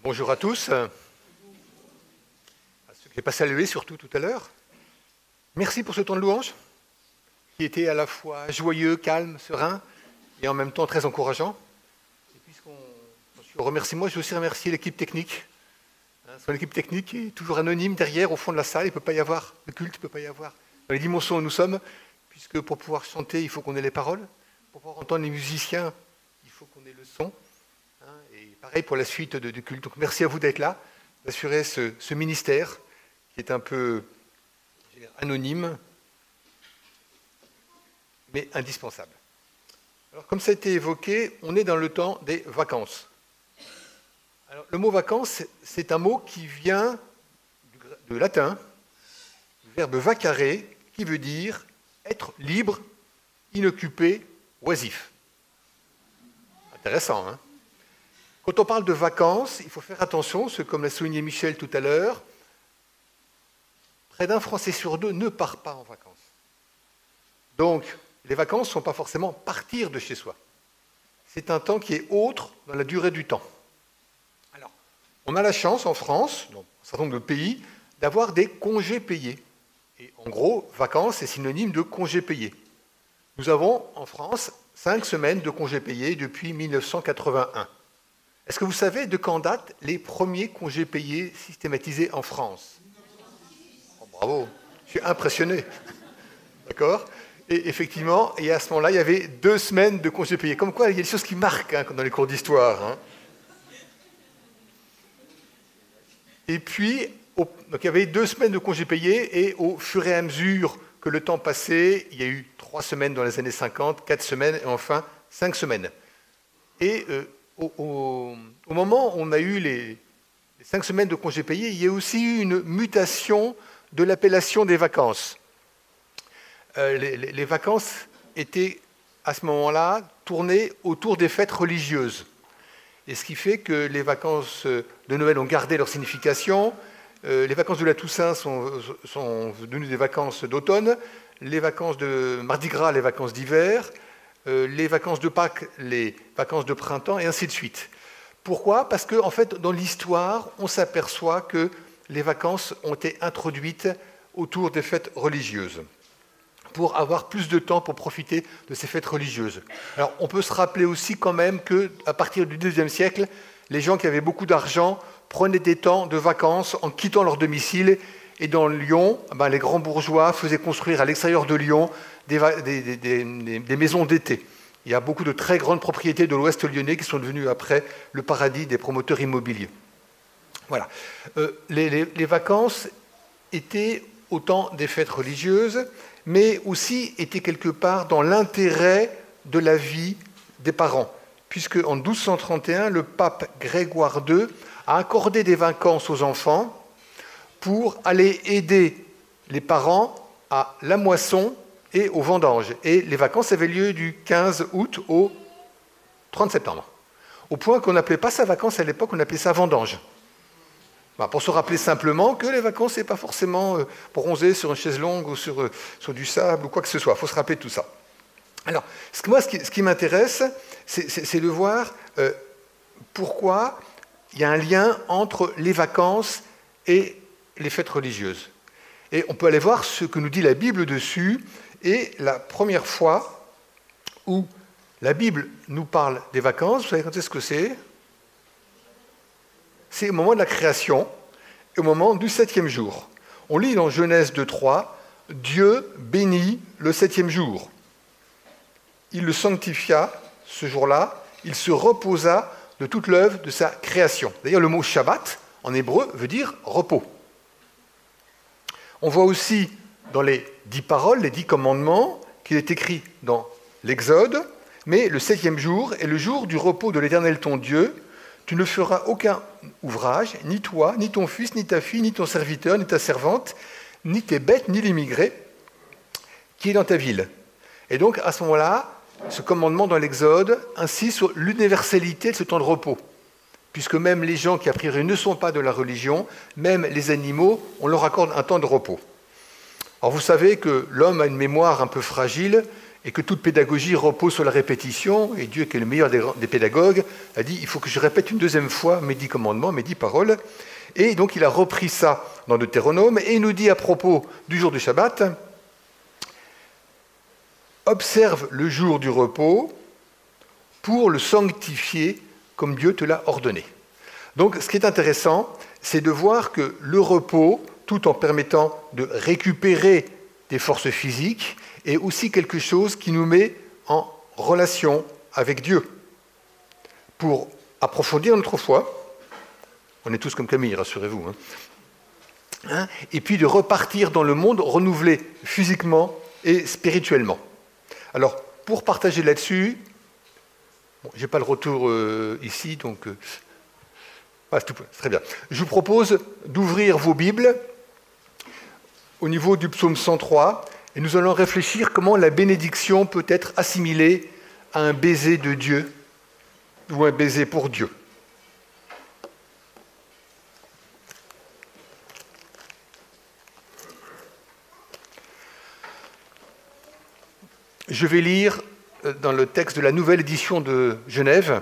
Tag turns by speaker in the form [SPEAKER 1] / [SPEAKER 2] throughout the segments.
[SPEAKER 1] Bonjour à tous, à ceux qui n'ont pas salué surtout tout à l'heure. Merci pour ce temps de louange, qui était à la fois joyeux, calme, serein, et en même temps très encourageant. Et puisqu'on suis au remerciement, je veux aussi remercier l'équipe technique. Son équipe technique est toujours anonyme derrière, au fond de la salle, il ne peut pas y avoir de culte, il ne peut pas y avoir dans les dimensions où nous sommes, puisque pour pouvoir chanter, il faut qu'on ait les paroles, pour pouvoir entendre les musiciens, il faut qu'on ait le son. Et pareil pour la suite du culte. Donc merci à vous d'être là, d'assurer ce ministère qui est un peu anonyme, mais indispensable. Alors comme ça a été évoqué, on est dans le temps des vacances. Alors, le mot vacances, c'est un mot qui vient du latin, du verbe vacare, qui veut dire être libre, inoccupé, oisif. Intéressant, hein ? Quand on parle de vacances, il faut faire attention, c'est comme l'a souligné Michel tout à l'heure, près d'un Français sur deux ne part pas en vacances. Donc, les vacances ne sont pas forcément partir de chez soi. C'est un temps qui est autre dans la durée du temps. Alors, on a la chance en France, dans un certain nombre de pays, d'avoir des congés payés. Et en gros, vacances est synonyme de congés payés. Nous avons en France 5 semaines de congés payés depuis 1981. Est-ce que vous savez de quand datent les premiers congés payés systématisés en France ? Oh, bravo, je suis impressionné. D'accord ? Et effectivement, et à ce moment-là, il y avait 2 semaines de congés payés. Comme quoi, il y a des choses qui marquent comme dans les cours d'histoire. Et puis, donc il y avait 2 semaines de congés payés, et au fur et à mesure que le temps passait, il y a eu 3 semaines dans les années 50, 4 semaines, et enfin 5 semaines. Et au moment où on a eu les 5 semaines de congés payés, il y a aussi eu une mutation de l'appellation des vacances. Les vacances étaient à ce moment-là tournées autour des fêtes religieuses. Et ce qui fait que les vacances de Noël ont gardé leur signification, les vacances de la Toussaint sont devenues des vacances d'automne, les vacances de Mardi Gras, les vacances d'hiver, les vacances de Pâques, les vacances de printemps, et ainsi de suite. Pourquoi ? Parce qu'en fait, dans l'histoire, on s'aperçoit que les vacances ont été introduites autour des fêtes religieuses, pour avoir plus de temps pour profiter de ces fêtes religieuses. Alors, on peut se rappeler aussi quand même qu'à partir du XIIe siècle, les gens qui avaient beaucoup d'argent prenaient des temps de vacances en quittant leur domicile, et dans Lyon, les grands bourgeois faisaient construire à l'extérieur de Lyon des maisons d'été. Il y a beaucoup de très grandes propriétés de l'Ouest lyonnais qui sont devenues après le paradis des promoteurs immobiliers. Voilà. Les vacances étaient au temps des fêtes religieuses, mais aussi étaient quelque part dans l'intérêt de la vie des parents, puisque en 1231, le pape Grégoire II a accordé des vacances aux enfants pour aller aider les parents à la moisson et aux vendanges. Et les vacances avaient lieu du 15 août au 30 septembre. Au point qu'on n'appelait pas ça vacances à l'époque, on appelait ça vendange. Pour se rappeler simplement que les vacances, ce n'est pas forcément bronzer sur une chaise longue ou sur du sable ou quoi que ce soit. Il faut se rappeler de tout ça. Alors, ce qui m'intéresse, c'est de voir pourquoi il y a un lien entre les vacances et les fêtes religieuses. Et on peut aller voir ce que nous dit la Bible dessus. Et la première fois où la Bible nous parle des vacances, vous savez quand est-ce que c'est ? C'est au moment de la création et au moment du 7e jour. On lit dans Genèse 2:3, « Dieu bénit le 7e jour. Il le sanctifia ce jour-là, il se reposa de toute l'œuvre de sa création. » D'ailleurs, le mot « Shabbat » en hébreu veut dire « repos ». On voit aussi dans les 10 paroles, les 10 commandements, qu'il est écrit dans l'Exode, « Mais le 7e jour est le jour du repos de l'Éternel ton Dieu. Tu ne feras aucun ouvrage, ni toi, ni ton fils, ni ta fille, ni ton serviteur, ni ta servante, ni tes bêtes, ni l'immigré qui est dans ta ville. » Et donc, à ce moment-là, ce commandement dans l'Exode insiste sur l'universalité de ce temps de repos, puisque même les gens qui, a priori, ne sont pas de la religion, même les animaux, on leur accorde un temps de repos. Alors, vous savez que l'homme a une mémoire un peu fragile, et que toute pédagogie repose sur la répétition, et Dieu, qui est le meilleur des pédagogues, a dit, il faut que je répète une deuxième fois mes 10 commandements, mes 10 paroles. Et donc il a repris ça dans Deutéronome, et il nous dit à propos du jour du Shabbat, observe le jour du repos pour le sanctifier comme Dieu te l'a ordonné. Donc ce qui est intéressant, c'est de voir que le repos, tout en permettant de récupérer des forces physiques, est aussi quelque chose qui nous met en relation avec Dieu. Pour approfondir notre foi, on est tous comme Camille, rassurez-vous, et puis de repartir dans le monde renouvelé physiquement et spirituellement. Alors, pour partager là-dessus, je n'ai pas le retour ici, donc c'est très bien. Je vous propose d'ouvrir vos Bibles au niveau du psaume 103, et nous allons réfléchir comment la bénédiction peut être assimilée à un baiser de Dieu, ou un baiser pour Dieu. Je vais lire dans le texte de la nouvelle édition de Genève.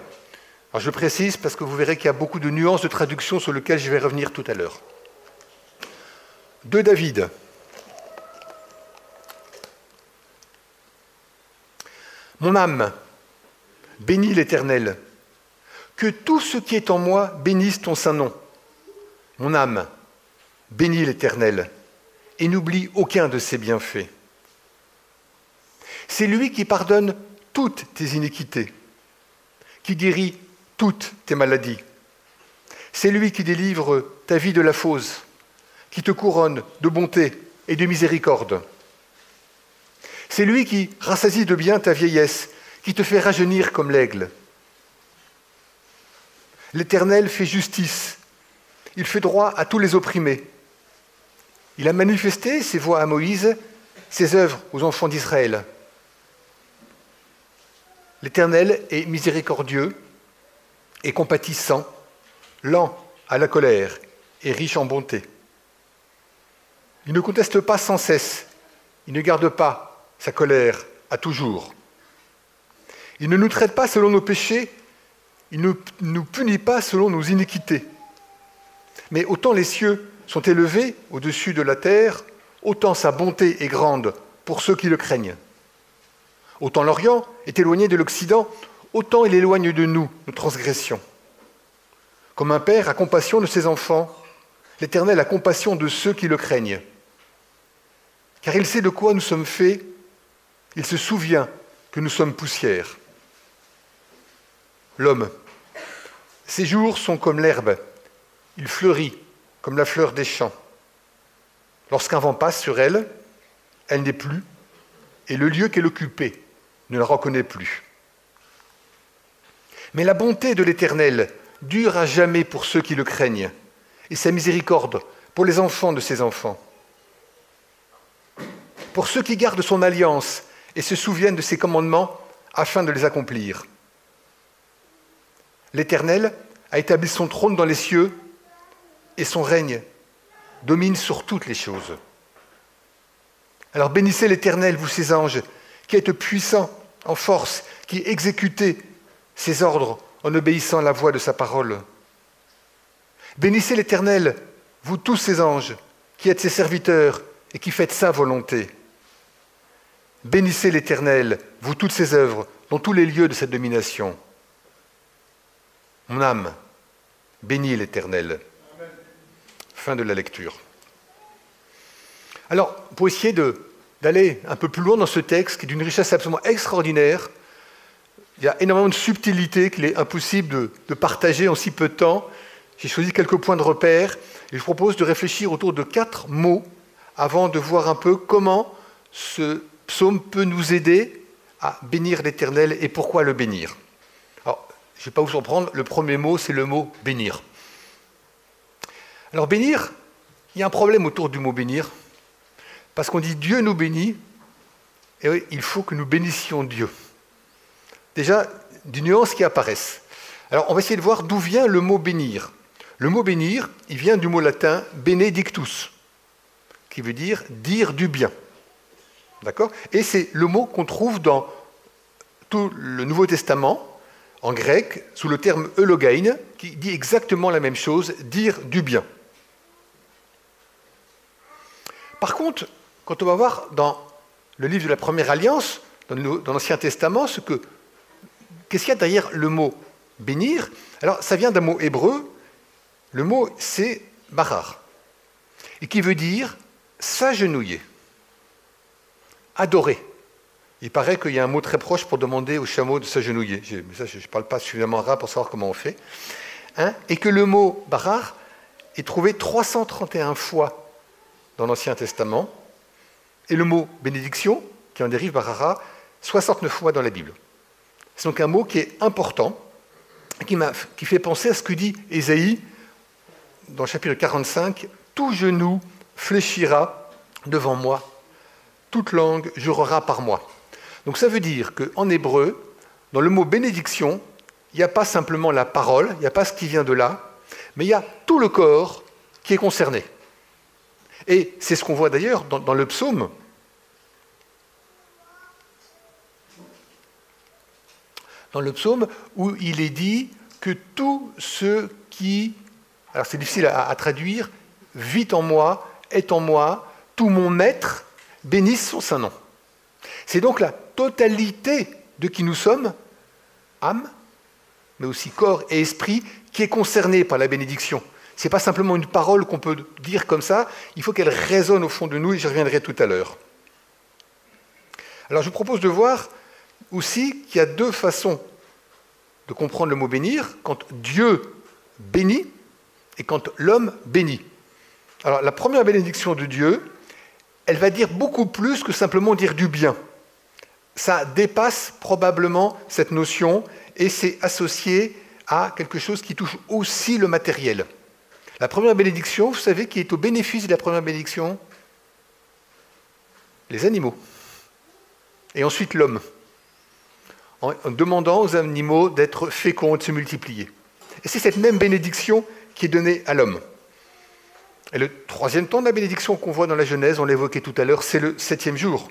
[SPEAKER 1] Alors je précise parce que vous verrez qu'il y a beaucoup de nuances de traduction sur lesquelles je vais revenir tout à l'heure. De David. Mon âme, bénis l'Éternel. Que tout ce qui est en moi bénisse ton saint nom. Mon âme, bénis l'Éternel et n'oublie aucun de ses bienfaits. C'est lui qui pardonne toutes tes iniquités, qui guérit toutes tes maladies. C'est lui qui délivre ta vie de la fosse, qui te couronne de bonté et de miséricorde. C'est lui qui rassasie de bien ta vieillesse, qui te fait rajeunir comme l'aigle. L'Éternel fait justice, il fait droit à tous les opprimés. Il a manifesté ses voies à Moïse, ses œuvres aux enfants d'Israël. L'Éternel est miséricordieux et compatissant, lent à la colère et riche en bonté. Il ne conteste pas sans cesse, il ne garde pas sa colère à toujours. Il ne nous traite pas selon nos péchés, il ne nous punit pas selon nos iniquités. Mais autant les cieux sont élevés au-dessus de la terre, autant sa bonté est grande pour ceux qui le craignent. Autant l'Orient est éloigné de l'Occident, autant il éloigne de nous nos transgressions. Comme un père a compassion de ses enfants, l'Éternel a compassion de ceux qui le craignent. Car il sait de quoi nous sommes faits, il se souvient que nous sommes poussière. L'homme, ses jours sont comme l'herbe, il fleurit comme la fleur des champs. Lorsqu'un vent passe sur elle, elle n'est plus, et le lieu qu'elle occupait ne la reconnaît plus. Mais la bonté de l'Éternel dure à jamais pour ceux qui le craignent, et sa miséricorde pour les enfants de ses enfants. Pour ceux qui gardent son alliance et se souviennent de ses commandements afin de les accomplir. L'Éternel a établi son trône dans les cieux, et son règne domine sur toutes les choses. Alors bénissez l'Éternel, vous ses anges, qui êtes puissants en force, qui exécutez ses ordres en obéissant à la voix de sa parole. Bénissez l'Éternel, vous tous ses anges, qui êtes ses serviteurs et qui faites sa volonté. Bénissez l'Éternel, vous toutes ses œuvres, dans tous les lieux de sa domination. Mon âme, bénis l'Éternel. Amen. Fin de la lecture. Alors, pour essayer d'aller un peu plus loin dans ce texte, qui est d'une richesse absolument extraordinaire, il y a énormément de subtilité qu'il est impossible de partager en si peu de temps. J'ai choisi quelques points de repère, et je propose de réfléchir autour de 4 mots avant de voir un peu comment ce psaume peut nous aider à bénir l'Éternel et pourquoi le bénir. Alors, je ne vais pas vous surprendre, le premier mot, c'est le mot « bénir ». Alors, bénir, il y a un problème autour du mot « bénir ». Parce qu'on dit Dieu nous bénit, et oui, il faut que nous bénissions Dieu. Déjà, des nuances qui apparaissent. Alors, on va essayer de voir d'où vient le mot bénir. Le mot bénir, il vient du mot latin benedictus, qui veut dire du bien. D'accord? Et c'est le mot qu'on trouve dans tout le Nouveau Testament, en grec, sous le terme eulogein, qui dit exactement la même chose, dire du bien. Par contre, quand on va voir dans le livre de la Première Alliance, dans l'Ancien Testament, qu'est-ce qu'il y a derrière le mot bénir? Alors, ça vient d'un mot hébreu, le mot c'est barar, et qui veut dire s'agenouiller, adorer. Il paraît qu'il y a un mot très proche pour demander au chameau de s'agenouiller. Mais ça, je ne parle pas suffisamment arabe pour savoir comment on fait. Et que le mot barar est trouvé 331 fois dans l'Ancien Testament, et le mot bénédiction, qui en dérive barara, 69 fois dans la Bible. C'est donc un mot qui est important, qui fait penser à ce que dit Ésaïe dans le chapitre 45, « Tout genou fléchira devant moi, toute langue jurera par moi ». Donc ça veut dire qu'en hébreu, dans le mot bénédiction, il n'y a pas simplement la parole, il n'y a pas ce qui vient de là, mais il y a tout le corps qui est concerné. Et c'est ce qu'on voit d'ailleurs dans le psaume. Dans le psaume où il est dit que tous ceux qui, alors c'est difficile à traduire, vit en moi, est en moi, tout mon être, bénisse son saint nom. C'est donc la totalité de qui nous sommes, âme, mais aussi corps et esprit, qui est concernée par la bénédiction. Ce n'est pas simplement une parole qu'on peut dire comme ça, il faut qu'elle résonne au fond de nous, et j'y reviendrai tout à l'heure. Alors je vous propose de voir aussi qu'il y a deux façons de comprendre le mot bénir, quand Dieu bénit et quand l'homme bénit. Alors la première bénédiction de Dieu, elle va dire beaucoup plus que simplement dire du bien. Ça dépasse probablement cette notion et c'est associé à quelque chose qui touche aussi le matériel. La première bénédiction, vous savez qui est au bénéfice de la première bénédiction? Les animaux. Et ensuite l'homme. En demandant aux animaux d'être féconds, de se multiplier. Et c'est cette même bénédiction qui est donnée à l'homme. Et le troisième temps de la bénédiction qu'on voit dans la Genèse, on l'évoquait tout à l'heure, c'est le 7e jour.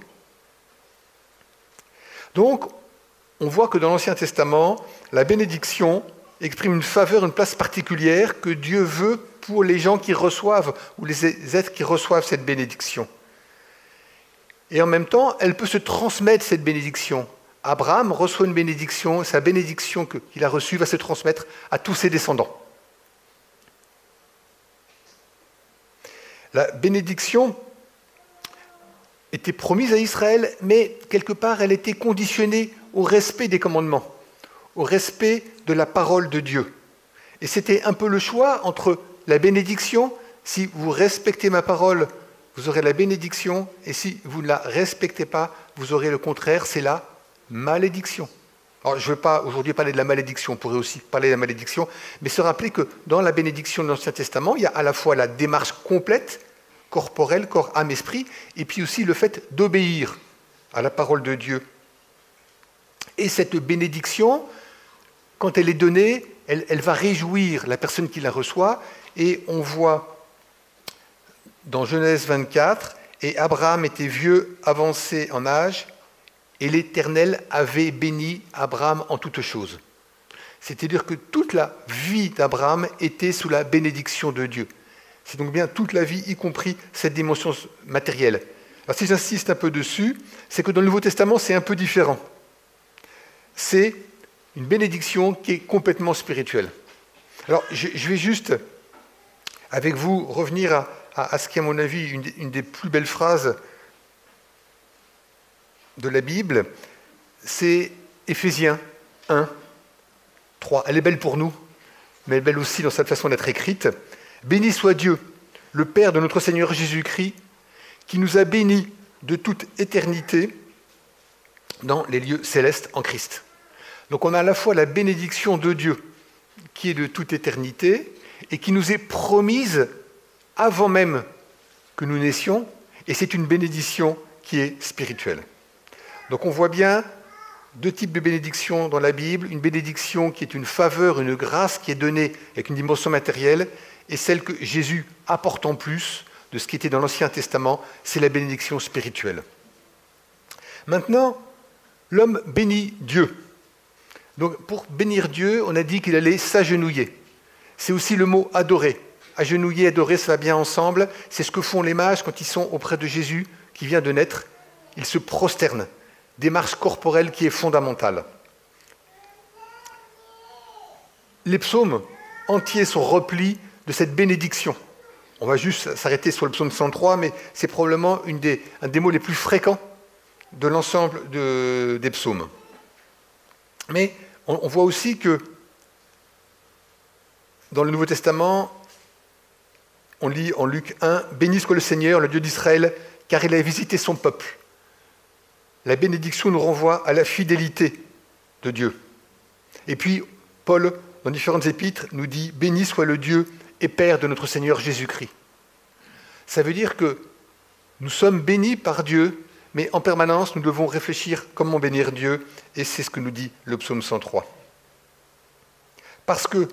[SPEAKER 1] Donc, on voit que dans l'Ancien Testament, la bénédiction exprime une faveur, une place particulière que Dieu veut pour les gens qui reçoivent, ou les êtres qui reçoivent cette bénédiction. Et en même temps, elle peut se transmettre, cette bénédiction. Abraham reçoit une bénédiction, sa bénédiction qu'il a reçue va se transmettre à tous ses descendants. La bénédiction était promise à Israël, mais quelque part, elle était conditionnée au respect des commandements, au respect de la parole de Dieu. Et c'était un peu le choix entre la bénédiction, si vous respectez ma parole, vous aurez la bénédiction, et si vous ne la respectez pas, vous aurez le contraire, c'est la malédiction. Alors, je ne veux pas aujourd'hui parler de la malédiction, on pourrait aussi parler de la malédiction, mais se rappeler que dans la bénédiction de l'Ancien Testament, il y a à la fois la démarche complète, corporelle, corps, âme, esprit, et puis aussi le fait d'obéir à la parole de Dieu. Et cette bénédiction, quand elle est donnée, elle va réjouir la personne qui la reçoit, et on voit dans Genèse 24, « Et Abraham était vieux, avancé en âge, et l'Éternel avait béni Abraham en toutes choses. » C'est-à-dire que toute la vie d'Abraham était sous la bénédiction de Dieu. C'est donc bien toute la vie, y compris cette dimension matérielle. Alors si j'insiste un peu dessus, c'est que dans le Nouveau Testament, c'est un peu différent. C'est une bénédiction qui est complètement spirituelle. Alors je vais juste, avec vous, revenir à ce qui est à mon avis une des plus belles phrases de la Bible, c'est Éphésiens 1, 3. Elle est belle pour nous, mais elle est belle aussi dans cette façon d'être écrite. « Béni soit Dieu, le Père de notre Seigneur Jésus-Christ, qui nous a bénis de toute éternité dans les lieux célestes en Christ. » Donc on a à la fois la bénédiction de Dieu, qui est de toute éternité, et qui nous est promise avant même que nous naissions, et c'est une bénédiction qui est spirituelle. Donc on voit bien deux types de bénédictions dans la Bible, une bénédiction qui est une faveur, une grâce qui est donnée avec une dimension matérielle, et celle que Jésus apporte en plus de ce qui était dans l'Ancien Testament, c'est la bénédiction spirituelle. Maintenant, l'homme bénit Dieu. Donc, pour bénir Dieu, on a dit qu'il allait s'agenouiller. C'est aussi le mot adorer. Agenouiller, adorer, ça va bien ensemble. C'est ce que font les mages quand ils sont auprès de Jésus qui vient de naître. Ils se prosternent. Démarche corporelle qui est fondamentale. Les psaumes entiers sont replis de cette bénédiction. On va juste s'arrêter sur le psaume 103, mais c'est probablement un des mots les plus fréquents de l'ensemble des psaumes. Mais on voit aussi que dans le Nouveau Testament, on lit en Luc 1, « Béni soit le Seigneur, le Dieu d'Israël, car il a visité son peuple. » La bénédiction nous renvoie à la fidélité de Dieu. Et puis, Paul, dans différentes épîtres, nous dit « Béni soit le Dieu et Père de notre Seigneur Jésus-Christ. » Ça veut dire que nous sommes bénis par Dieu, mais en permanence, nous devons réfléchir comment bénir Dieu, et c'est ce que nous dit le psaume 103. Parce que,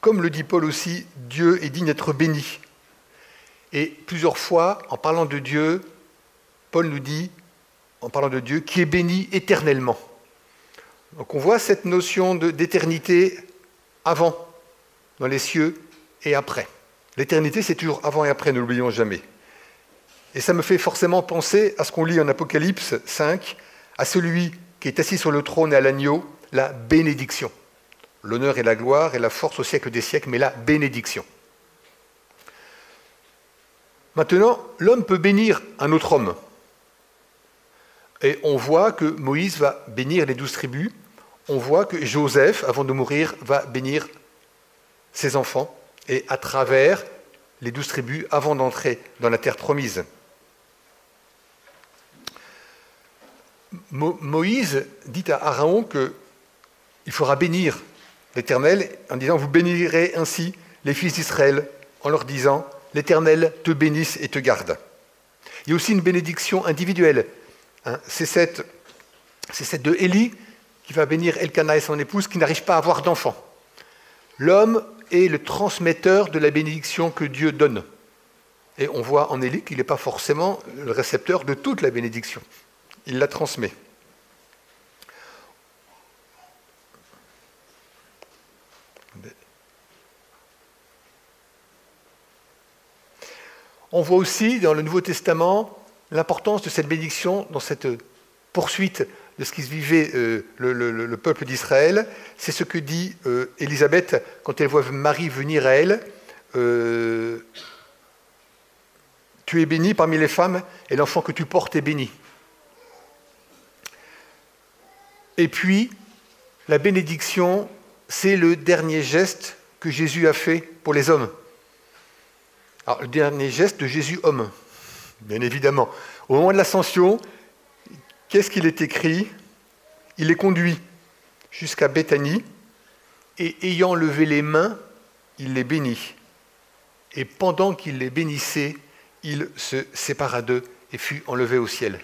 [SPEAKER 1] comme le dit Paul aussi, Dieu est digne d'être béni. Et plusieurs fois, en parlant de Dieu, Paul nous dit, en parlant de Dieu, qui est béni éternellement. Donc on voit cette notion d'éternité avant, dans les cieux, et après. L'éternité, c'est toujours avant et après, ne l'oublions jamais. Et ça me fait forcément penser à ce qu'on lit en Apocalypse 5, à celui qui est assis sur le trône et à l'agneau, la bénédiction. L'honneur et la gloire et la force au siècle des siècles, mais la bénédiction. Maintenant, l'homme peut bénir un autre homme. Et on voit que Moïse va bénir les 12 tribus. On voit que Joseph, avant de mourir, va bénir ses enfants. Et à travers les 12 tribus, avant d'entrer dans la terre promise. Moïse dit à Aaron qu'il faudra bénir l'Éternel en disant « Vous bénirez ainsi les fils d'Israël » en leur disant « L'Éternel te bénisse et te garde ». Il y a aussi une bénédiction individuelle. C'est celle de Élie qui va bénir Elkana et son épouse qui n'arrivent pas à avoir d'enfants. L'homme est le transmetteur de la bénédiction que Dieu donne. Et on voit en Élie qu'il n'est pas forcément le récepteur de toute la bénédiction. Il la transmet. On voit aussi dans le Nouveau Testament l'importance de cette bénédiction dans cette poursuite de ce qui se vivait le peuple d'Israël. C'est ce que dit Élisabeth quand elle voit Marie venir à elle. Tu es bénie parmi les femmes et l'enfant que tu portes est béni. Et puis, la bénédiction, c'est le dernier geste que Jésus a fait pour les hommes. Alors, le dernier geste de Jésus homme, bien évidemment. Au moment de l'ascension, qu'est-ce qu'il est écrit? Il est conduit jusqu'à Béthanie, et ayant levé les mains, il les bénit. Et pendant qu'il les bénissait, il se sépara d'eux et fut enlevé au ciel.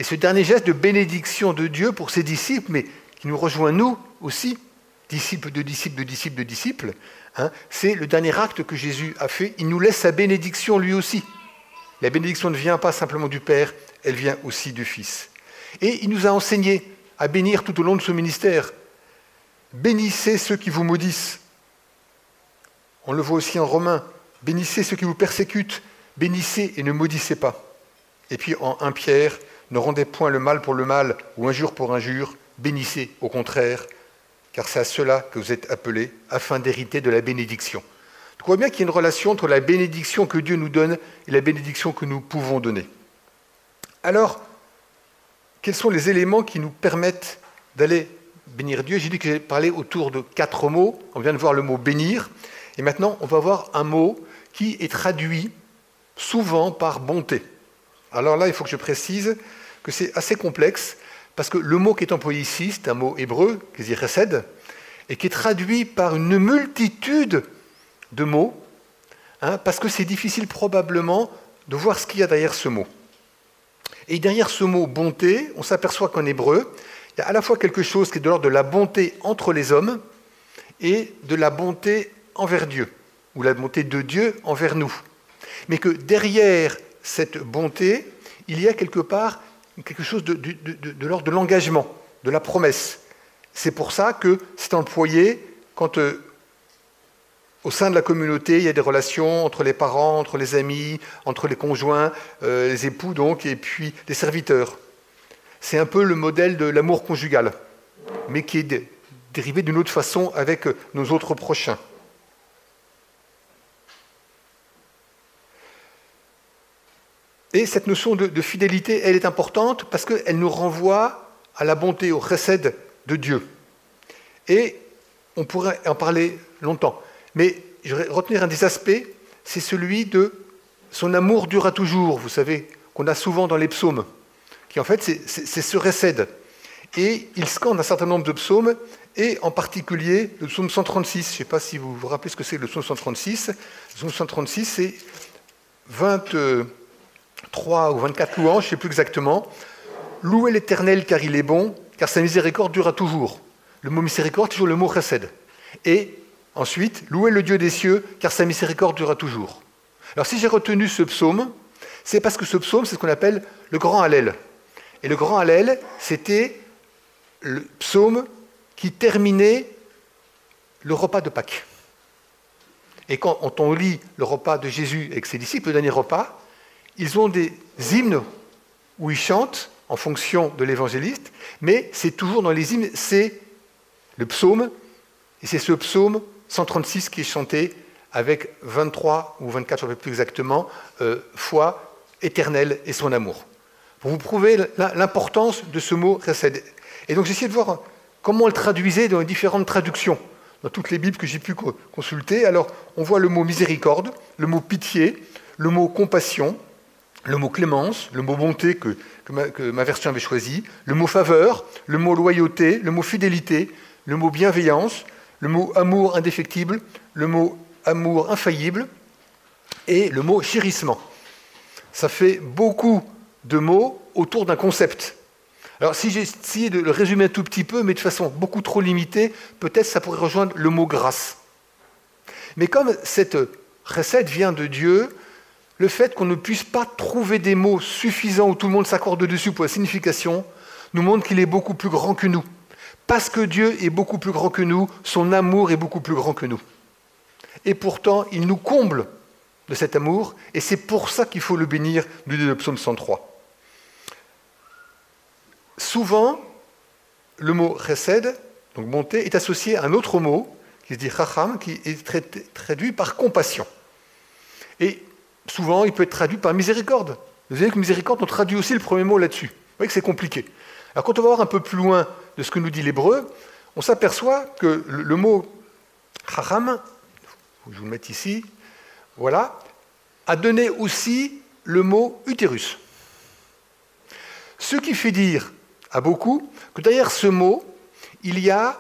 [SPEAKER 1] Et ce dernier geste de bénédiction de Dieu pour ses disciples, mais qui nous rejoint nous aussi, disciples de disciples de disciples de disciples, c'est le dernier acte que Jésus a fait. Il nous laisse sa bénédiction lui aussi. La bénédiction ne vient pas simplement du Père, elle vient aussi du Fils. Et il nous a enseigné à bénir tout au long de ce ministère. Bénissez ceux qui vous maudissent. On le voit aussi en Romains. Bénissez ceux qui vous persécutent. Bénissez et ne maudissez pas. Et puis en 1 Pierre, ne rendez point le mal pour le mal ou injure pour injure. Bénissez au contraire, car c'est à cela que vous êtes appelés, afin d'hériter de la bénédiction. Tu vois bien qu'il y a une relation entre la bénédiction que Dieu nous donne et la bénédiction que nous pouvons donner. Alors, quels sont les éléments qui nous permettent d'aller bénir Dieu? J'ai dit que j'ai parlé autour de 4 mots. On vient de voir le mot bénir. Et maintenant, on va voir un mot qui est traduit souvent par bonté. Alors là, il faut que je précise que c'est assez complexe, parce que le mot qui est employé ici, c'est un mot hébreu, qui dit chesed, et qui est traduit par une multitude de mots, parce que c'est difficile probablement de voir ce qu'il y a derrière ce mot. Et derrière ce mot bonté, on s'aperçoit qu'en hébreu, il y a à la fois quelque chose qui est de l'ordre de la bonté entre les hommes et de la bonté envers Dieu, ou la bonté de Dieu envers nous. Mais que derrière cette bonté, il y a quelque part quelque chose de l'ordre de l'engagement, de la promesse. C'est pour ça que c'est employé quand au sein de la communauté, il y a des relations entre les parents, entre les amis, entre les conjoints, les époux donc, et puis les serviteurs. C'est un peu le modèle de l'amour conjugal, mais qui est dérivé d'une autre façon avec nos autres prochains. Et cette notion de fidélité, elle est importante parce qu'elle nous renvoie à la bonté, au chesed de Dieu. Et on pourrait en parler longtemps. Mais je vais retenir un des aspects, c'est celui de son amour durera toujours, vous savez, qu'on a souvent dans les psaumes, qui en fait c'est ce chesed. Et il scande un certain nombre de psaumes, et en particulier le psaume 136. Je ne sais pas si vous vous rappelez ce que c'est le psaume 136. Le psaume 136, c'est 23 ou 24 louanges, je ne sais plus exactement. Louez l'Éternel car il est bon, car sa miséricorde durera toujours. Le mot miséricorde, toujours le mot chesed. Et ensuite, louez le Dieu des cieux, car sa miséricorde durera toujours. Alors si j'ai retenu ce psaume, c'est parce que ce psaume, c'est ce qu'on appelle le grand Hallel. Et le grand Hallel, c'était le psaume qui terminait le repas de Pâques. Et quand on lit le repas de Jésus avec ses disciples, le dernier repas, ils ont des hymnes où ils chantent en fonction de l'évangéliste, mais c'est toujours dans les hymnes, c'est le psaume, et c'est ce psaume 136 qui est chanté avec 23 ou 24, je ne sais plus exactement, foi éternelle et son amour. Pour vous prouver l'importance de ce mot chesed. Et donc j'ai essayé de voir comment on le traduisait dans les différentes traductions, dans toutes les Bibles que j'ai pu consulter. Alors on voit le mot miséricorde, le mot pitié, le mot compassion, le mot clémence, le mot bonté que ma version avait choisi, le mot faveur, le mot loyauté, le mot fidélité, le mot bienveillance, le mot amour indéfectible, le mot amour infaillible et le mot chérissement. Ça fait beaucoup de mots autour d'un concept. Alors si j'ai essayé de le résumer un tout petit peu, mais de façon beaucoup trop limitée, peut-être ça pourrait rejoindre le mot grâce. Mais comme cette recette vient de Dieu, le fait qu'on ne puisse pas trouver des mots suffisants où tout le monde s'accorde dessus pour la signification, nous montre qu'il est beaucoup plus grand que nous. Parce que Dieu est beaucoup plus grand que nous, son amour est beaucoup plus grand que nous. Et pourtant, il nous comble de cet amour, et c'est pour ça qu'il faut le bénir, nous dit le psaume 103. Souvent, le mot chesed, donc bonté, est associé à un autre mot, qui se dit chacham, qui est traduit par compassion. Et souvent, il peut être traduit par miséricorde. Vous savez que miséricorde, on traduit aussi le premier mot là-dessus. Vous voyez que c'est compliqué. Alors quand on va voir un peu plus loin de ce que nous dit l'hébreu, on s'aperçoit que le mot chacham, je vais vous le mettre ici, voilà, a donné aussi le mot utérus. Ce qui fait dire à beaucoup que derrière ce mot, il y a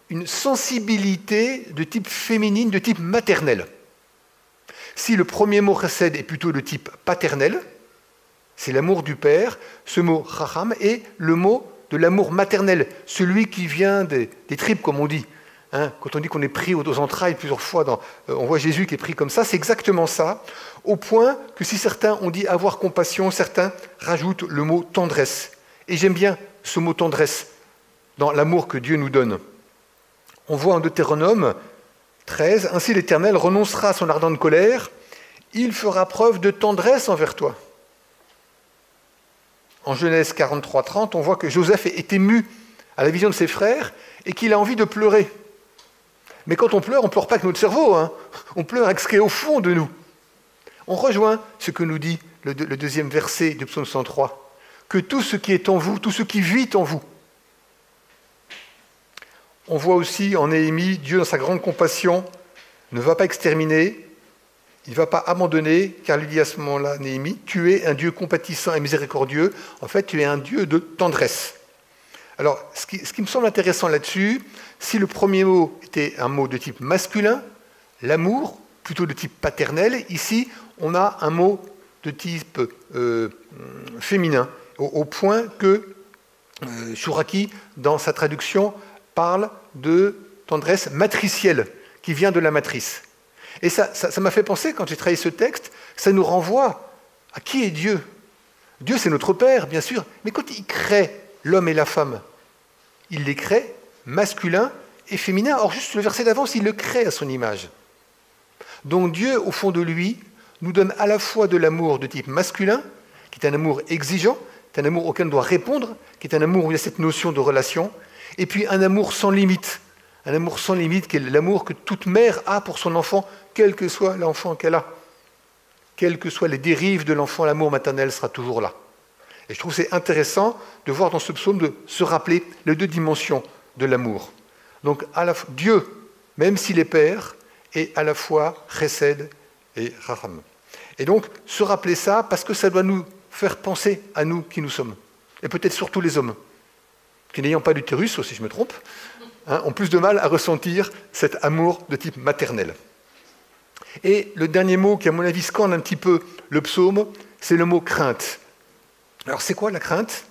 [SPEAKER 1] une sensibilité de type féminine, de type maternel. Si le premier mot chesed est plutôt de type paternel, c'est l'amour du père, ce mot chacham est le mot de l'amour maternel, celui qui vient des tripes, comme on dit. Quand on dit qu'on est pris aux entrailles plusieurs fois, on voit Jésus qui est pris comme ça, c'est exactement ça, au point que si certains ont dit avoir compassion, certains rajoutent le mot tendresse. Et j'aime bien ce mot tendresse dans l'amour que Dieu nous donne. On voit en Deutéronome 13, « Ainsi l'Éternel renoncera à son ardente colère, il fera preuve de tendresse envers toi. » En Genèse 43, 30, on voit que Joseph est ému à la vision de ses frères et qu'il a envie de pleurer. Mais quand on pleure pas avec notre cerveau, on pleure avec ce qui est au fond de nous. On rejoint ce que nous dit le deuxième verset du psaume 103, que tout ce qui est en vous, tout ce qui vit en vous. On voit aussi en Néhémie, Dieu dans sa grande compassion ne va pas exterminer, il ne va pas abandonner, car il dit à ce moment-là, Néhémie, tu es un Dieu compatissant et miséricordieux, en fait tu es un Dieu de tendresse. Alors, ce qui me semble intéressant là-dessus, si le premier mot était un mot de type masculin, l'amour, plutôt de type paternel, ici, on a un mot de type féminin, au point que Chouraki, dans sa traduction, parle de tendresse matricielle, qui vient de la matrice. Et ça m'a fait penser, quand j'ai travaillé ce texte, ça nous renvoie à qui est Dieu. Dieu, c'est notre Père, bien sûr, mais quand il crée l'homme et la femme, il les crée masculins et féminins. Or, juste le verset d'avance, il le crée à son image. Donc Dieu, au fond de lui, nous donne à la fois de l'amour de type masculin, qui est un amour exigeant, qui est un amour auquel on doit répondre, qui est un amour où il y a cette notion de relation, et puis un amour sans limite. Un amour sans limite, qui est l'amour que toute mère a pour son enfant, quel que soit l'enfant qu'elle a. Quelles que soient les dérives de l'enfant, l'amour maternel sera toujours là. Et je trouve que c'est intéressant de voir dans ce psaume, de se rappeler les deux dimensions de l'amour. Donc Dieu, même s'il est Père, est à la fois Chesed et Raham. Et donc, se rappeler ça, parce que ça doit nous faire penser à nous qui nous sommes. Et peut-être surtout les hommes, qui n'ayant pas d'utérus, si je me trompe, ont plus de mal à ressentir cet amour de type maternel. Et le dernier mot qui, à mon avis, scande un petit peu le psaume, c'est le mot crainte. Alors, c'est quoi la crainte?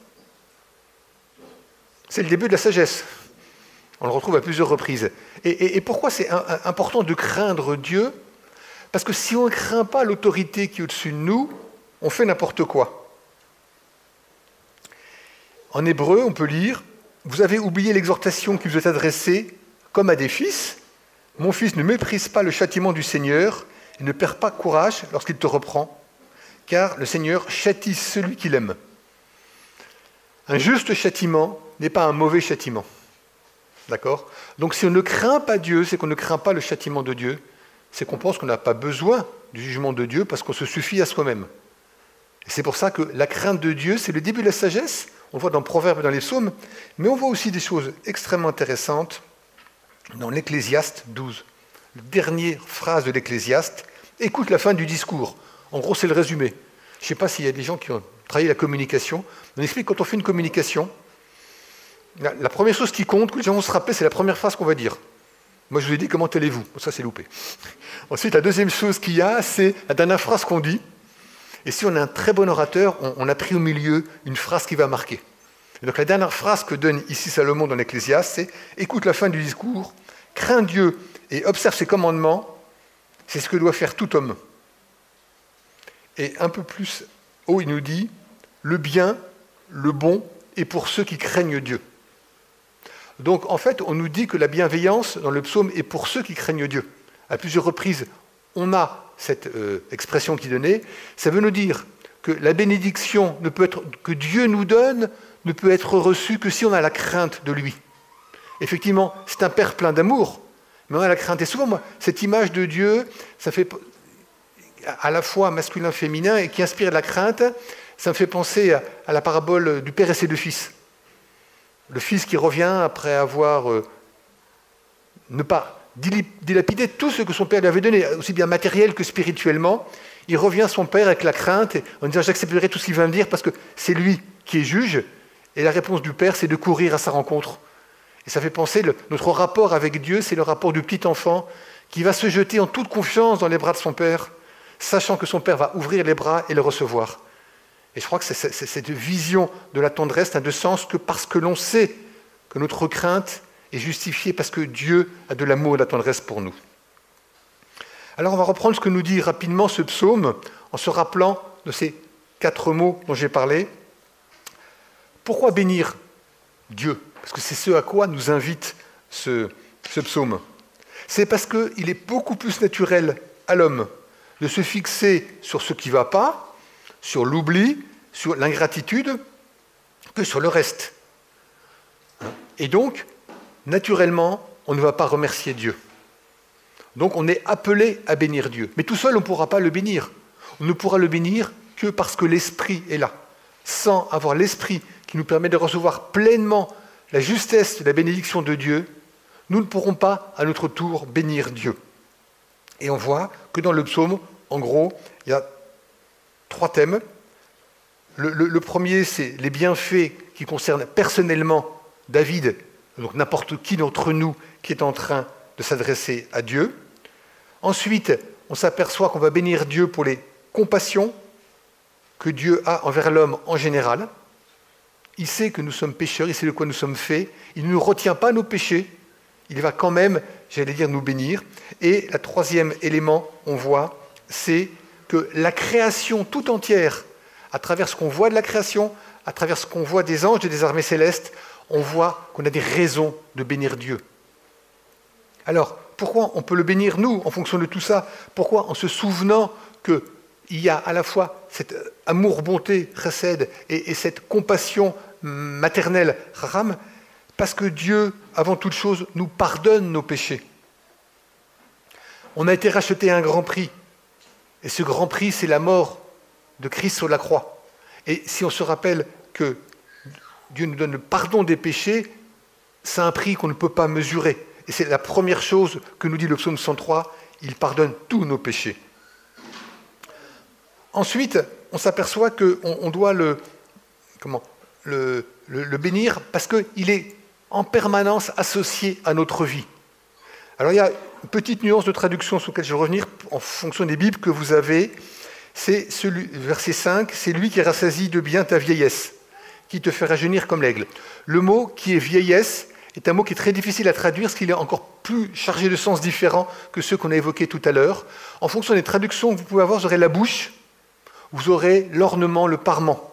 [SPEAKER 1] C'est le début de la sagesse. On le retrouve à plusieurs reprises. Et pourquoi c'est important de craindre Dieu? Parce que si on ne craint pas l'autorité qui est au-dessus de nous, on fait n'importe quoi. En hébreu, on peut lire « Vous avez oublié l'exhortation qui vous est adressée comme à des fils. Mon fils, ne méprise pas le châtiment du Seigneur et ne perds pas courage lorsqu'il te reprend, car le Seigneur châtie celui qu'il aime. » Un juste châtiment n'est pas un mauvais châtiment. D'accord? Donc si on ne craint pas Dieu, c'est qu'on ne craint pas le châtiment de Dieu, c'est qu'on pense qu'on n'a pas besoin du jugement de Dieu parce qu'on se suffit à soi-même. Et c'est pour ça que la crainte de Dieu, c'est le début de la sagesse. On le voit dans Proverbes et dans les psaumes, mais on voit aussi des choses extrêmement intéressantes dans l'Ecclésiaste 12. La dernière phrase de l'Ecclésiaste, écoute la fin du discours. En gros, c'est le résumé. Je ne sais pas s'il y a des gens qui ont travaillé la communication. On explique quand on fait une communication, la première chose qui compte, que les gens vont se rappeler, c'est la première phrase qu'on va dire. Moi, je vous ai dit, comment allez-vous? Ça, c'est loupé. Ensuite, la deuxième chose qu'il y a, c'est la dernière phrase qu'on dit. Et si on est un très bon orateur, on a pris au milieu une phrase qui va marquer. Et donc la dernière phrase que donne ici Salomon dans l'Ecclésiaste, c'est « Écoute la fin du discours, crains Dieu et observe ses commandements, c'est ce que doit faire tout homme. » Et un peu plus haut, il nous dit « Le bien, le bon est pour ceux qui craignent Dieu. » Donc en fait, on nous dit que la bienveillance dans le psaume est pour ceux qui craignent Dieu. À plusieurs reprises, on a cette expression qui est donnée. Ça veut nous dire que la bénédiction que Dieu nous donne ne peut être reçue que si on a la crainte de lui. Effectivement, c'est un Père plein d'amour, mais on a la crainte. Et souvent, moi, cette image de Dieu, ça fait à la fois masculin-féminin et qui inspire de la crainte, ça me fait penser à la parabole du Père et ses deux fils. Le fils qui revient après avoir ne pas dilapidé tout ce que son père lui avait donné, aussi bien matériel que spirituellement. Il revient à son père avec la crainte, en disant « j'accepterai tout ce qu'il va me dire parce que c'est lui qui est juge ». Et la réponse du père, c'est de courir à sa rencontre. Et ça fait penser, notre rapport avec Dieu, c'est le rapport du petit enfant qui va se jeter en toute confiance dans les bras de son père, sachant que son père va ouvrir les bras et le recevoir. Et je crois que c'est cette vision de la tendresse n'a de sens que parce que l'on sait que notre crainte est justifiée parce que Dieu a de l'amour et de la tendresse pour nous. Alors on va reprendre ce que nous dit rapidement ce psaume en se rappelant de ces 4 mots dont j'ai parlé. Pourquoi bénir Dieu? Parce que c'est ce à quoi nous invite ce psaume. C'est parce qu'il est beaucoup plus naturel à l'homme de se fixer sur ce qui ne va pas, sur l'oubli, sur l'ingratitude, que sur le reste. Et donc, naturellement, on ne va pas remercier Dieu. Donc on est appelé à bénir Dieu. Mais tout seul, on ne pourra pas le bénir. On ne pourra le bénir que parce que l'Esprit est là. Sans avoir l'Esprit qui nous permet de recevoir pleinement la justesse de la bénédiction de Dieu, nous ne pourrons pas, à notre tour, bénir Dieu. Et on voit que dans le psaume, en gros, il y a 3 thèmes. Le premier, c'est les bienfaits qui concernent personnellement David, donc n'importe qui d'entre nous qui est en train de s'adresser à Dieu. Ensuite, on s'aperçoit qu'on va bénir Dieu pour les compassions que Dieu a envers l'homme en général. Il sait que nous sommes pécheurs, il sait de quoi nous sommes faits. Il ne nous retient pas nos péchés. Il va quand même, j'allais dire, nous bénir. Et le 3e élément, on voit, c'est que la création tout entière à travers ce qu'on voit de la création, à travers ce qu'on voit des anges et des armées célestes, on voit qu'on a des raisons de bénir Dieu. Alors, pourquoi on peut le bénir, nous, en fonction de tout ça? Pourquoi en se souvenant qu'il y a à la fois cet amour-bonté, chesed, et cette compassion maternelle, racham? Parce que Dieu, avant toute chose, nous pardonne nos péchés. On a été racheté à un grand prix. Et ce grand prix, c'est la mort de Christ sur la croix. Et si on se rappelle que Dieu nous donne le pardon des péchés, c'est un prix qu'on ne peut pas mesurer. Et c'est la première chose que nous dit le psaume 103, il pardonne tous nos péchés. Ensuite, on s'aperçoit qu'on doit le bénir parce qu'il est en permanence associé à notre vie. Alors il y a une petite nuance de traduction sur laquelle je vais revenir en fonction des Bibles que vous avez. C'est verset 5, c'est lui qui rassasie de bien ta vieillesse, qui te fait rajeunir comme l'aigle. Le mot qui est vieillesse est un mot qui est très difficile à traduire, parce qu'il est encore plus chargé de sens différents que ceux qu'on a évoqués tout à l'heure. En fonction des traductions que vous pouvez avoir, vous aurez la bouche, vous aurez l'ornement, le parement.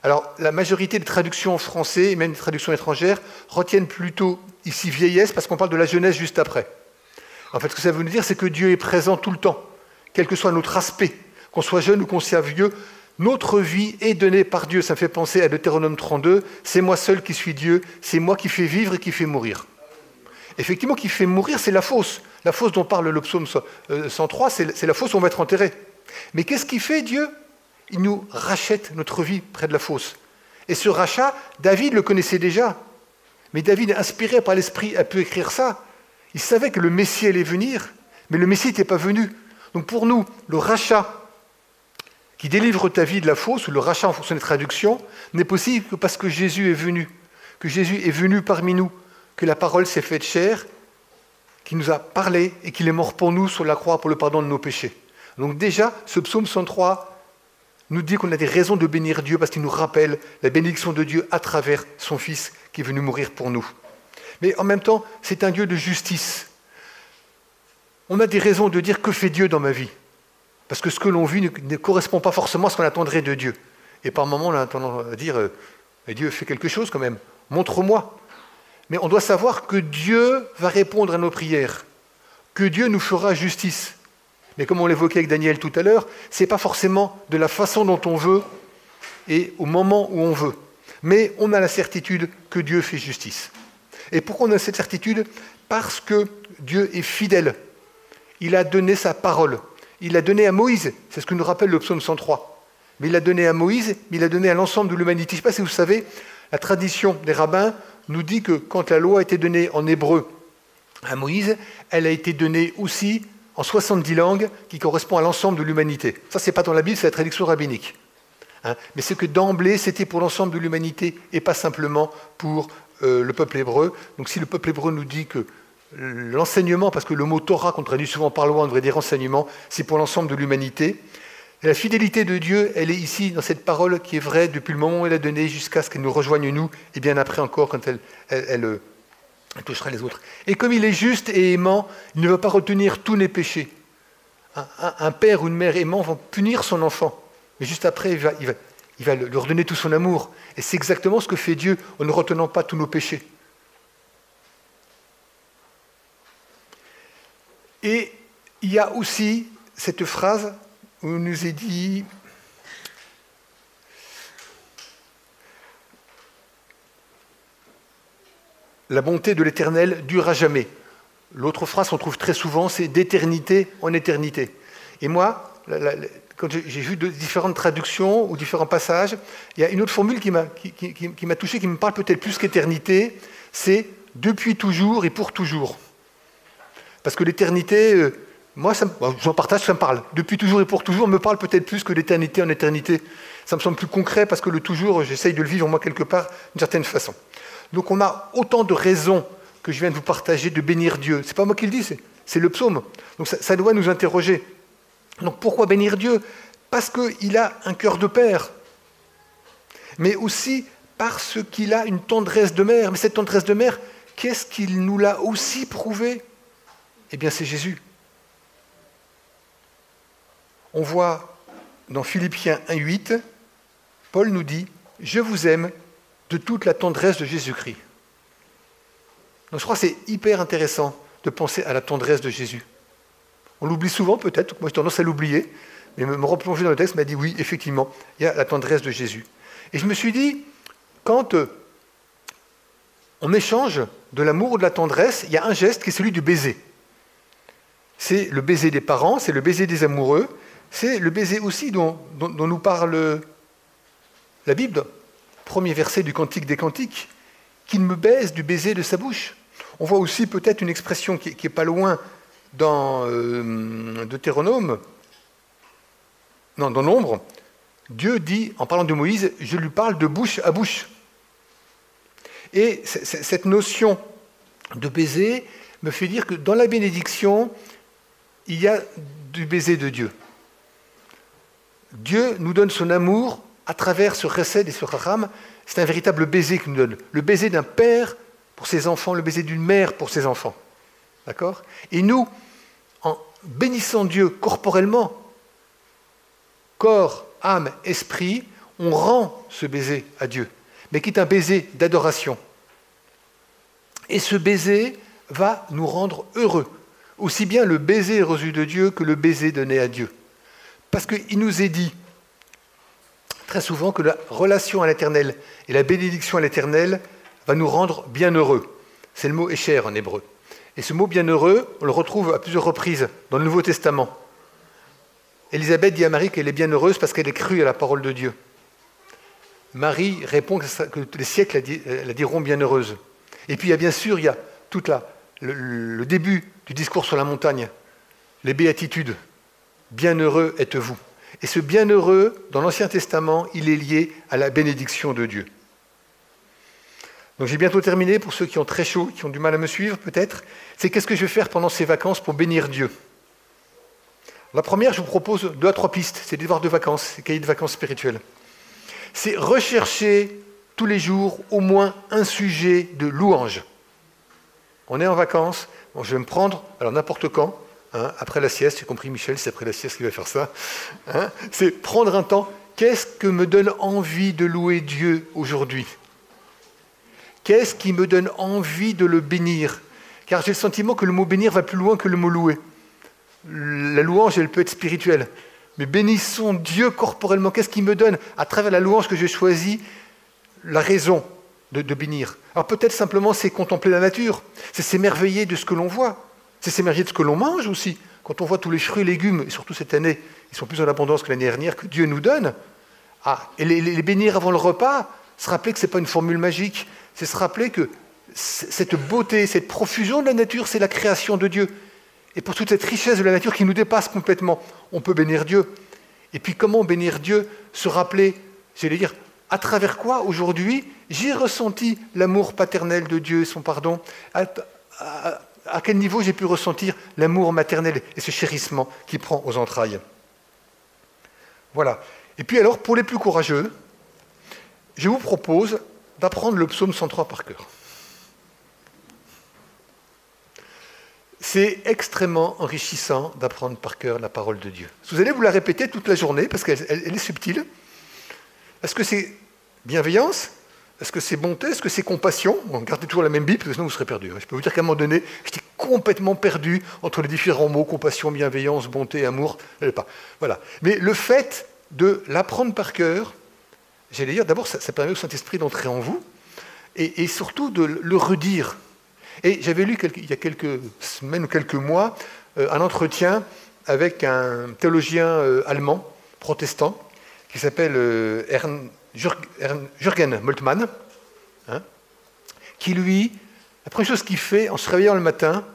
[SPEAKER 1] Alors, la majorité des traductions en français, et même des traductions étrangères, retiennent plutôt ici vieillesse, parce qu'on parle de la jeunesse juste après. En fait, ce que ça veut nous dire, c'est que Dieu est présent tout le temps, quel que soit notre aspect, qu'on soit jeune ou qu'on soit vieux, notre vie est donnée par Dieu. Ça me fait penser à Deutéronome 32, c'est moi seul qui suis Dieu, c'est moi qui fais vivre et qui fais mourir. Effectivement, qui fait mourir, c'est la fosse. La fosse dont parle le psaume 103, c'est la fosse où on va être enterré. Mais qu'est-ce qu'il fait, Dieu? Il nous rachète notre vie près de la fosse. Et ce rachat, David le connaissait déjà. Mais David, inspiré par l'Esprit, a pu écrire ça. Il savait que le Messie allait venir, mais le Messie n'était pas venu. Donc pour nous, le rachat qui délivre ta vie de la fosse, ou le rachat en fonction des traductions, n'est possible que parce que Jésus est venu. Que Jésus est venu parmi nous, que la parole s'est faite chair, qu'il nous a parlé et qu'il est mort pour nous sur la croix pour le pardon de nos péchés. Donc déjà, ce psaume 103 nous dit qu'on a des raisons de bénir Dieu parce qu'il nous rappelle la bénédiction de Dieu à travers son Fils qui est venu mourir pour nous. Mais en même temps, c'est un Dieu de justice. On a des raisons de dire que fait Dieu dans ma vie? Parce que ce que l'on vit ne correspond pas forcément à ce qu'on attendrait de Dieu. Et par moments, on a tendance à dire Dieu fait quelque chose quand même, montre-moi. Mais on doit savoir que Dieu va répondre à nos prières, que Dieu nous fera justice. Mais comme on l'évoquait avec Daniel tout à l'heure, ce n'est pas forcément de la façon dont on veut et au moment où on veut. Mais on a la certitude que Dieu fait justice. Et pourquoi on a cette certitude? Parce que Dieu est fidèle. Il a donné sa parole. Il l'a donné à Moïse. C'est ce que nous rappelle le psaume 103. Mais il l'a donné à Moïse, mais il l'a donné à l'ensemble de l'humanité. Je ne sais pas si vous savez, la tradition des rabbins nous dit que quand la loi a été donnée en hébreu à Moïse, elle a été donnée aussi en 70 langues qui correspond à l'ensemble de l'humanité. Ça, ce n'est pas dans la Bible, c'est la traduction rabbinique. Mais c'est que d'emblée, c'était pour l'ensemble de l'humanité et pas simplement pour le peuple hébreu. Donc si le peuple hébreu nous dit que l'enseignement, parce que le mot Torah, qu'on traduit souvent par loi, on devrait dire enseignement, c'est pour l'ensemble de l'humanité. Et la fidélité de Dieu, elle est ici, dans cette parole qui est vraie depuis le moment où elle a donné jusqu'à ce qu'elle nous rejoigne nous, et bien après encore quand elle touchera les autres. Et comme il est juste et aimant, il ne va pas retenir tous les péchés. Un père ou une mère aimant vont punir son enfant, mais juste après, il va lui redonner tout son amour. Et c'est exactement ce que fait Dieu en ne retenant pas tous nos péchés. Et il y a aussi cette phrase où il nous est dit « La bonté de l'Éternel dure à jamais ». L'autre phrase qu'on trouve très souvent, c'est « d'éternité en éternité ». Et moi, quand j'ai vu différentes traductions ou différents passages, il y a une autre formule qui m'a touché, qui me parle peut-être plus qu'éternité, c'est « depuis toujours et pour toujours ». Parce que l'éternité, moi, j'en partage, ça me parle. Depuis toujours et pour toujours, me parle peut-être plus que l'éternité en éternité. Ça me semble plus concret parce que le toujours, j'essaye de le vivre moi quelque part d'une certaine façon. Donc on a autant de raisons que je viens de vous partager de bénir Dieu. C'est pas moi qui le dis, c'est le psaume. Donc ça doit nous interroger. Donc pourquoi bénir Dieu? Parce qu'il a un cœur de père, mais aussi parce qu'il a une tendresse de mère. Mais cette tendresse de mère, qu'est-ce qu'il nous l'a aussi prouvé? Eh bien, c'est Jésus. On voit dans Philippiens 1,8 Paul nous dit « Je vous aime de toute la tendresse de Jésus-Christ ». Donc je crois que c'est hyper intéressant de penser à la tendresse de Jésus. On l'oublie souvent peut-être, moi j'ai tendance à l'oublier, mais me replonger dans le texte m'a dit oui, effectivement, il y a la tendresse de Jésus. Et je me suis dit, quand on échange de l'amour ou de la tendresse, il y a un geste qui est celui du baiser. C'est le baiser des parents, c'est le baiser des amoureux, c'est le baiser aussi dont nous parle la Bible, premier verset du Cantique des Cantiques, qu'il me baise du baiser de sa bouche. On voit aussi peut-être une expression qui n'est pas loin dans Deutéronome, non, dans Nombre. Dieu dit, en parlant de Moïse, je lui parle de bouche à bouche. Et cette notion de baiser me fait dire que dans la bénédiction, il y a du baiser de Dieu. Dieu nous donne son amour à travers ce chesed et ce racham. C'est un véritable baiser qu'il nous donne. Le baiser d'un père pour ses enfants, le baiser d'une mère pour ses enfants. D'accord ? Et nous, en bénissant Dieu corporellement, corps, âme, esprit, on rend ce baiser à Dieu, mais qui est un baiser d'adoration. Et ce baiser va nous rendre heureux, aussi bien le baiser reçu de Dieu que le baiser donné à Dieu. Parce qu'il nous est dit très souvent que la relation à l'Éternel et la bénédiction à l'Éternel va nous rendre bienheureux. C'est le mot « écher » en hébreu. Et ce mot « bienheureux », on le retrouve à plusieurs reprises dans le Nouveau Testament. Élisabeth dit à Marie qu'elle est bienheureuse parce qu'elle est crue à la parole de Dieu. Marie répond que les siècles la diront bienheureuse. Et puis bien sûr, il y a tout le début du discours sur la montagne, les béatitudes. Bienheureux êtes-vous. Et ce bienheureux, dans l'Ancien Testament, il est lié à la bénédiction de Dieu. Donc j'ai bientôt terminé, pour ceux qui ont très chaud, qui ont du mal à me suivre peut-être, c'est qu'est-ce que je vais faire pendant ces vacances pour bénir Dieu. La première, je vous propose 2 à 3 pistes, c'est des devoirs de vacances, des cahiers de vacances spirituels. C'est rechercher tous les jours au moins un sujet de louange. On est en vacances, bon, je vais me prendre, alors n'importe quand, après la sieste, j'ai compris Michel, c'est après la sieste qu'il va faire ça, c'est prendre un temps, qu'est-ce que me donne envie de louer Dieu aujourd'hui ? Qu'est-ce qui me donne envie de le bénir ? Car j'ai le sentiment que le mot bénir va plus loin que le mot louer. La louange, elle peut être spirituelle. Mais bénissons Dieu corporellement. Qu'est-ce qui me donne, à travers la louange que j'ai choisie, la raison de bénir ? Alors peut-être simplement c'est contempler la nature, c'est s'émerveiller de ce que l'on voit, c'est s'émerveiller de ce que l'on mange aussi. Quand on voit tous les fruits et légumes, et surtout cette année, ils sont plus en abondance que l'année dernière, que Dieu nous donne. Et les bénir avant le repas, se rappeler que ce n'est pas une formule magique, c'est se rappeler que cette beauté, cette profusion de la nature, c'est la création de Dieu. Et pour toute cette richesse de la nature qui nous dépasse complètement, on peut bénir Dieu. Et puis comment bénir Dieu ? Se rappeler, j'allais dire, à travers quoi aujourd'hui j'ai ressenti l'amour paternel de Dieu et son pardon ? À quel niveau j'ai pu ressentir l'amour maternel et ce chérissement qui prend aux entrailles ? Voilà. Et puis alors, pour les plus courageux, je vous propose d'apprendre le psaume 103 par cœur. C'est extrêmement enrichissant d'apprendre par cœur la parole de Dieu. Vous allez vous la répéter toute la journée parce qu'elle est subtile. Est-ce que c'est bienveillance ? Est-ce que c'est bonté ? Est-ce que c'est compassion ? Bon, gardez toujours la même Bible parce que sinon vous serez perdu. Je peux vous dire qu'à un moment donné, j'étais complètement perdu entre les différents mots, compassion, bienveillance, bonté, amour. Voilà. Mais le fait de l'apprendre par cœur, j'allais dire, d'abord, ça permet au Saint-Esprit d'entrer en vous et surtout de le redire. Et j'avais lu il y a quelques semaines ou quelques mois un entretien avec un théologien allemand, protestant, qui s'appelle Jürgen Moltmann, qui lui, la première chose qu'il fait en se réveillant le matin,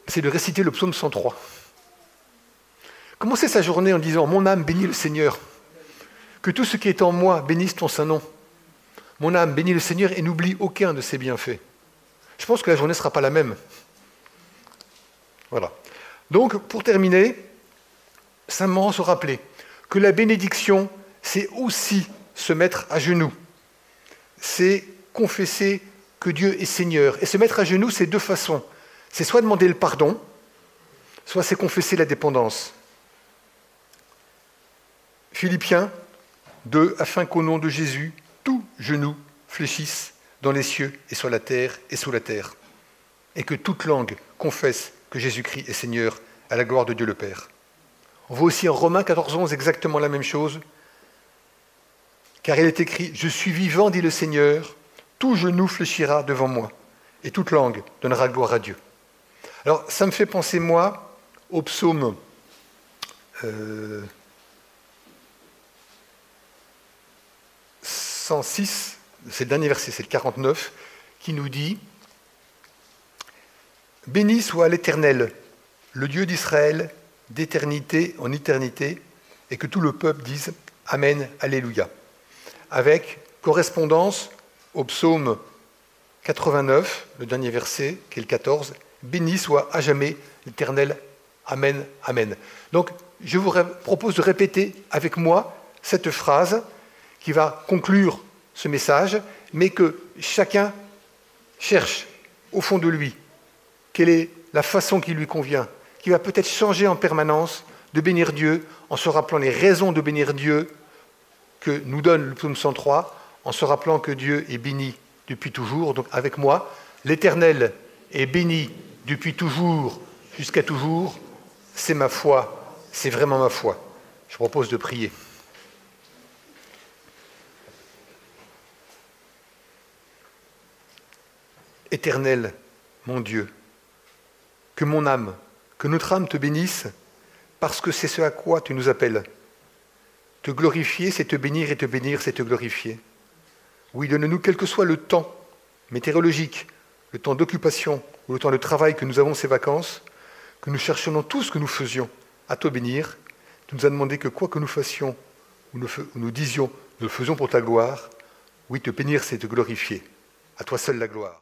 [SPEAKER 1] c'est de réciter le psaume 103. Commencer sa journée en disant « Mon âme bénit le Seigneur, que tout ce qui est en moi bénisse ton saint nom. Mon âme bénit le Seigneur et n'oublie aucun de ses bienfaits. » Je pense que la journée ne sera pas la même. Voilà. Donc, pour terminer, simplement se rappeler que la bénédiction, c'est aussi se mettre à genoux. C'est confesser que Dieu est Seigneur. Et se mettre à genoux, c'est 2 façons. C'est soit demander le pardon, soit c'est confesser la dépendance. Philippiens, 2, afin qu'au nom de Jésus, tout genou fléchisse dans les cieux et sur la terre et sous la terre, et que toute langue confesse que Jésus-Christ est Seigneur à la gloire de Dieu le Père. On voit aussi en Romains 14, 11 exactement la même chose, car il est écrit « Je suis vivant, dit le Seigneur, tout genou fléchira devant moi, et toute langue donnera gloire à Dieu. » Alors, ça me fait penser, moi, au psaume 106, c'est le dernier verset, c'est le 49, qui nous dit « Béni soit l'Éternel, le Dieu d'Israël, d'éternité en éternité, et que tout le peuple dise « Amen, Alléluia ». Avec correspondance au psaume 89, le dernier verset, qui est le 14, « Béni soit à jamais l'Éternel, Amen, Amen ». Donc, je vous propose de répéter avec moi cette phrase qui va conclure ce message, mais que chacun cherche au fond de lui quelle est la façon qui lui convient, qui va peut-être changer en permanence de bénir Dieu en se rappelant les raisons de bénir Dieu que nous donne le psaume 103, en se rappelant que Dieu est béni depuis toujours. Donc avec moi, l'Éternel est béni depuis toujours jusqu'à toujours. C'est ma foi, c'est vraiment ma foi. Je propose de prier. Éternel, mon Dieu, que mon âme, que notre âme te bénisse, parce que c'est ce à quoi tu nous appelles. Te glorifier, c'est te bénir, et te bénir, c'est te glorifier. Oui, donne-nous, quel que soit le temps météorologique, le temps d'occupation ou le temps de travail que nous avons ces vacances, que nous cherchions tout ce que nous faisions à te bénir. Tu nous as demandé que quoi que nous fassions ou nous disions, nous le faisons pour ta gloire. Oui, te bénir, c'est te glorifier. À toi seul la gloire.